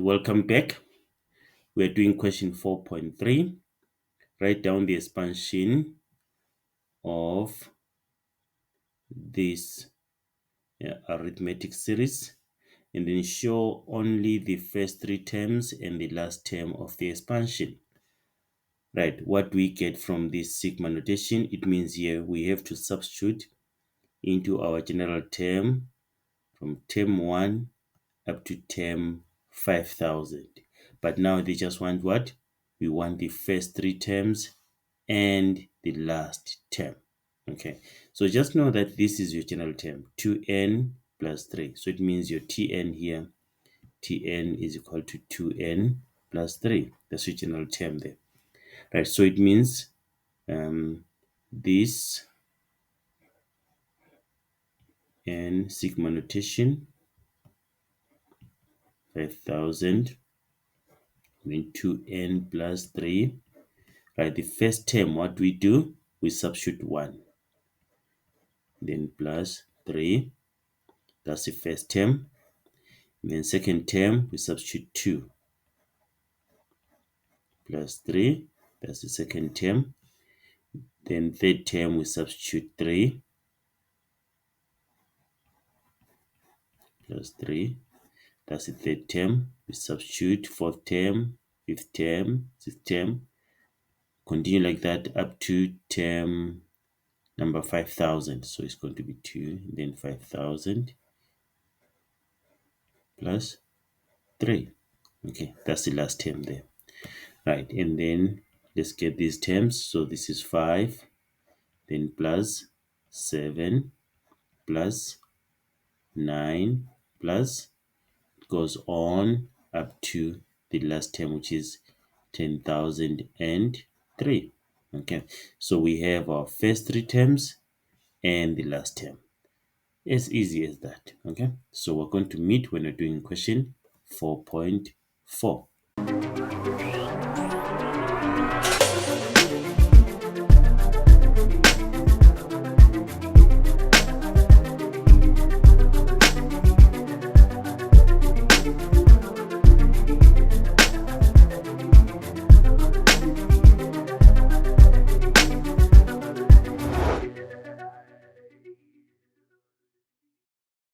welcome back. We're doing question 4.3. Write down the expansion of this arithmetic series and then show only the first three terms and the last term of the expansion. Right, what we get from this sigma notation, it means here we have to substitute into our general term from term 1 up to term 5,000. But now they just want what? We want the first three terms and the last term. Okay, so just know that this is your general term, 2n plus 3. So it means your tn here, tn is equal to 2n plus 3. That's your general term there. Right, so it means this n sigma notation 5,000 mean 2n plus 3. Right, the first term, what we do, we substitute 1. Then plus 3, that's the first term. And then second term, we substitute 2. Plus 3, that's the second term. Then third term, we substitute 3. Plus 3, that's the third term. We substitute fourth term, fifth term, sixth term. Continue like that up to term number 5,000. So it's going to be 2, then 5,000 plus 3. Okay, that's the last term there. Right, and then let's get these terms. So this is 5, then plus 7, plus 9, plus, goes on up to the last term, which is 10,003. Okay, so we have our first three terms and the last term. As easy as that. Okay, so we're going to meet when we're doing question 4.4.